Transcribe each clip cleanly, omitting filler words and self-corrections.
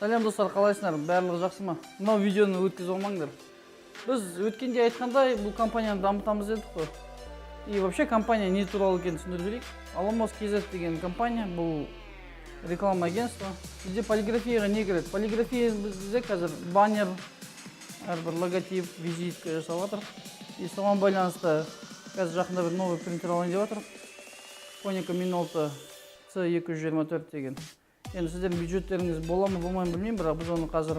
Сәлем достар, қалайсыңдар? Барлығы жақсы ма? Мынау видеоны өткізіп алмаңдар. Біз өткенде айтқандай, бұл компанияны дамытамыз дедік қой. И вообще компания не туралы екенін түсіндіріп жіберейік. Alamos KZ деген компания, бұл реклама агентство. Бізде полиграфияға не кіреді? Полиграфия бізде қазір баннер, әрбір логотип, визитка жасап жатыр. И соған байланысты қазір жақында бір новый принтер алайын деп жатыр. Konica Minolta C224 деген. Енді сіздердің бюджеттеріңіз бола ма, болмай ма білмеймін, бірақ біз оны қазір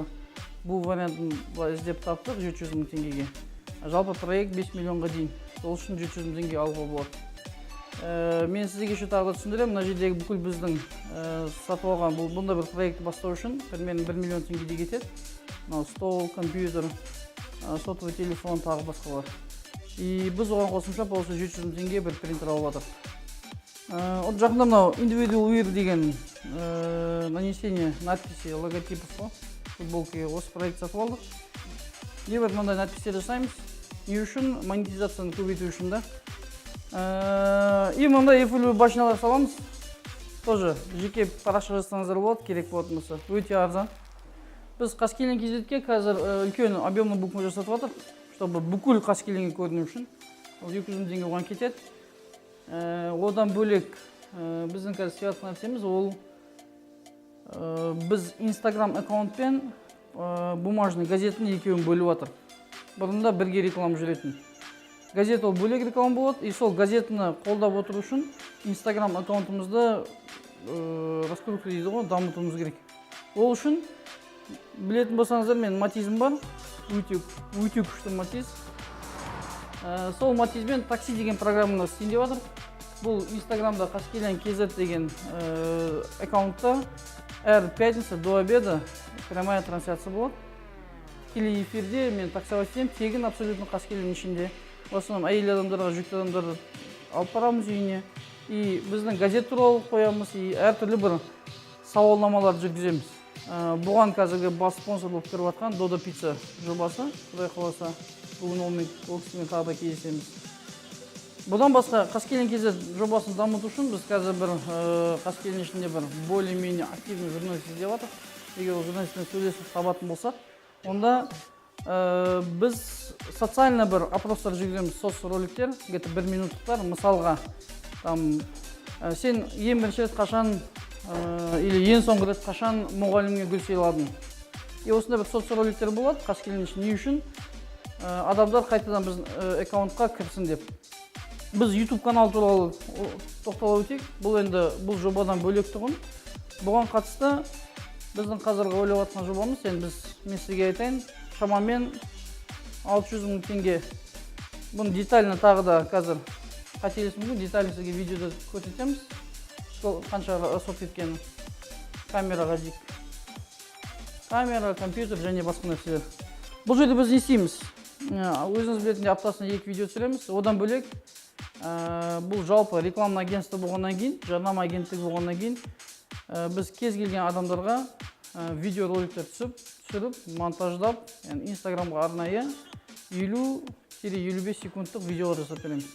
бұл вариантын іздеп таптық 700 000 теңгеге. Жалпы проект 5 миллионға дейін. Сол үшін 700 000 теңге алуға болады. Мен сізге еще тағы да түсіндіремін, мына жердегі бүкіл біздің сатып алған бұнда бір проектті бастау үшін примерно 1 миллион теңгедей кетеді. Мынау стол, компьютер, сотовый телефон, тағы басқалар. И біз оған қосымша полосы 700 000 теңге бір принтер алып жатыр. От жақында мынау Individual Wear деген нанесение надписи, логотипов по футболке осы проект сатып алдық. Небір мынандай надпистер жасаймыз. Не үшін? Монетизацияны көбейту үшін да. И мынандай EFL башиналар саламыз. Тоже жеке парақша жазсаңыздар болады, керек болатын болса. Өте арзан. Біз Қаскелең KZ-ке қазір үлкен объемный букма жасатып жатыр, чтобы бүкіл Қаскелеңге көріну үшін. 200 000 теңге оған кетеді. Одан бөлек біздің қазір істеп нәрсеміз ол біз Instagram аккаунтпен бумажный газетін екеуін бөліп жатыр. Бұрында бірге реклама жүретін. Газет ол бөлек реклама болады, и сол газетіні қолдап отыру үшін Instagram аккаунтымызды раскрутка дейді ғой, дамытуымыз керек. Ол үшін білетін болсаңыздар, мен матизм бар, өте күшті матиз. Сол матизбен такси деген программаны істейін деп жатыр. Бұл Инстаграмда Қаскелең KZ деген аккаунтта әр пятница до обеда прямая трансляция болады. Тікелей эфирде мен таксовать етемін, тегін абсолютно Қаскелеңнің ішінде. В основном әйел адамдарға, жүкті адамдарды алып барамыз үйіне. И біздің газет туралы қоямыз, и әртүрлі бір сауалнамаларды жүргіземіз. Бұған қазіргі бас спонсор болып кіріп жатқан Dodo Pizza жобасы, құдай қаласа. Бүгін ол кісімен тағы да кездесеміз. Бұдан басқа Қаскелең KZ жобасын дамыту үшін біз қазір бір Қаскелең ішінде бір более-менее активный журналист іздеп жатыр. Егер ол журналистпен сөйлесіп табатын болсақ, онда біз социально бір опростар жүргіземіз, соцроликтер, где-то 1 минуттықтар. Мысалға, сен ең бірінші рет қашан или ең соңғы рет қашан мұғалімге гүл сыйладың. И осында бір соцроликтер болады Қаскелең үшін. Не үшін? Адамдар қайтадан біз аккаунтқа кірсін деп. Біз YouTube канал туралы тоқталып өтейік. Бұл енді бұл жобадан бөлек тұғын. Бұған қатысты біздің қазіргі ойлап жатқан жобамыз, енді мен сізге айтайын, шамамен 600 000 теңге. Бұны детально тағы да қазір қателесім ғой, детально сізге видеода көрсетеміз. Қанша расход кеткенін. Камераға дейік. Камера, компьютер және басқа нәрселер. Бұл жерде біз не істейміз? Өзіңіз білетінде аптасына 2 видео түсіреміз. Одан бөлек бұл жалпы рекламный агентство болғаннан кейін, жарнама агенттігі болғаннан кейін біз кез келген адамдарға видеороликтер түсіріп, монтаждап, Инстаграмға арнайы 50-55 секундтық видеолар жасап береміз.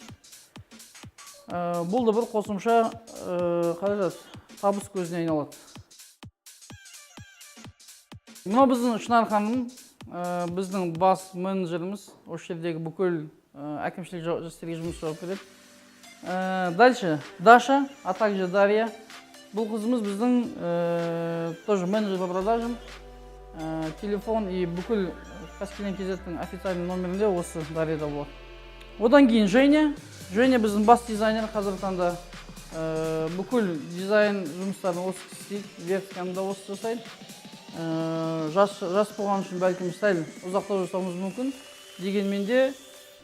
Бұл да бір қосымша табыс көзіне айналады. Мынау біздің Шынар ханым, біздің бас менеджеріміз, осы жердегі бүкіл әкімшілік істерге жұмыс жасап береді. Дальше Даша, а также Дарья. Бұл қызымыз біздің тоже менеджер по продажам. Телефон и бүкіл Қаскелең KZ-тің официальный номерінде осы Дарьяда болады. Одан кейін Женя. Женя біздің бас дизайнер, қазіргі таңда бүкіл дизайн жұмыстарын осы істейді, вертканы да осы жасайды. Жас болған үшін бәлкім сәл ұзақтау жасауымыз мүмкін. Дегенмен де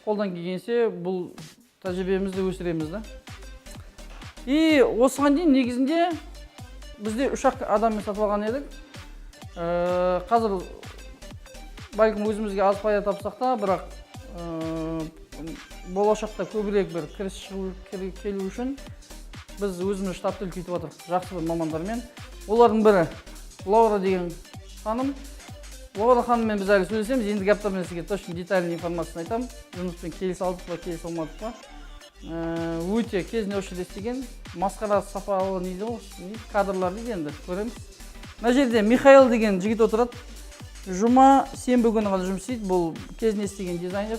қолдан келгенше бұл тәжірибемізді өсіреміз да. И осыған дейін негізінде бізде 3 адаммен сатып алған едік. Қазір бәлкім өзімізге аз пайда тапсақ та, бірақ болашақта көбірек бір кіріс келу үшін біз өзіміз штатты үлкейтіп жатырмыз, жақсы бір мамандармен. Олардың бірі Лаура деген ханым. Лаура ханыммен біз әлі сөйлесеміз, ендігі аптамен сізге точно детальный информацияны айтамын. Жұмыспен келісе алдық па, келісе алмадық па. Өте кезінде осы жерде істеген масқара сапалы кадрлар дейді, енді көреміз. Мына жерде Михаил деген жігіт отырады. Жұма, сенбі күні ғана жұмыс істейді. Бұл кезінде істеген дизайнер.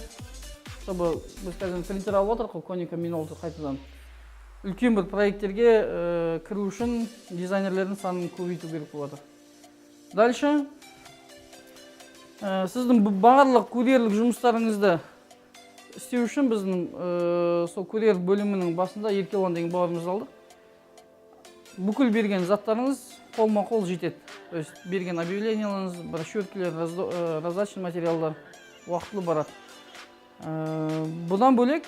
Чтобы біз қазір принтер алып отырмық, Konica Minolta қайтадан. Үлкен бір проекттерге кіру үшін дизайнерлердің санын көбейту керек болады. Дальше сіздің барлық курьерлік жұмыстарыңызды істеу үшін біздің сол курьер бөлімінің басында Еркелан деген бауырымызды алдық. Бүкіл берген заттарыңыз қолма-қол жетеді. То есть берген объявленияларыңыз, брошюркелер, раздачный материалдар уақытлы барады. Бұдан бөлек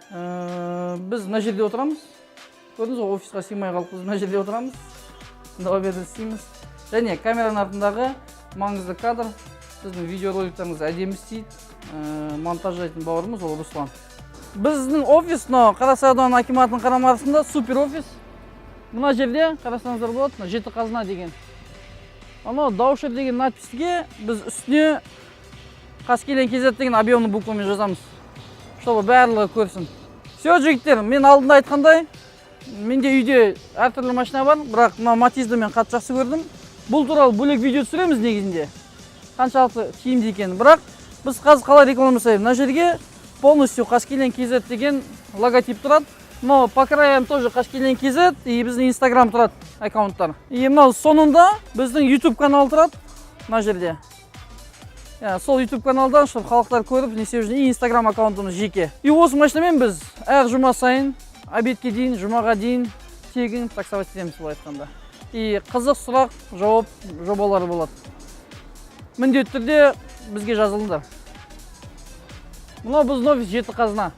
біз мына жерде отырамыз. Көрдіңіз ғой, офисқа сыймай қалып, біз мына жерде отырамыз. Обедті істейміз. Және камераның артындағы маңызды кадр, сіздің видеороликтарыңыз әдемі істейді. Монтаждайтын бауырымыз ол Руслан. Біздің офис Қарасай ауданы акиматының қарамағында супер офис. Мына жерде қарасаңыздар болады, жеті қазына деген. Анау Даушер деген надписке біз үстіне Қаскелен KZ деген объемный буквамен жазамыз. Чтобы барлығы көрсін. Все, жігіттер, мен алдында айтқандай, менде үйде әртүрлі машина бар, бірақ Матизді мен қатты жақсы көрдім. Бұл туралы бөлек видео түсіреміз негізінде. Қаншалықты тиімді екенін. Бірақ біз қазір қалай реклама жасаймыз? Мына жерге полностью Қаскелен KZ деген логотип тұрады. Но по краям тоже Қаскелен KZ и біздің Instagram тұрады аккаунттар. И мынау соңында біздің YouTube канал тұрады мына жерде. Сол YouTube каналдан, чтобы халықтар көріп, не істеу үшін Instagram аккаунтымыз жеке. И осы машинамен біз әр жұма сайын, обедке дейін, жұмаға дейін тегін таксовать етеміз былай айтқанда. И қызық сұрақ, жауап, жобалары болады. Міндетті түрде бізге жазылыңдар. Мынау біздің офис жеті қазына.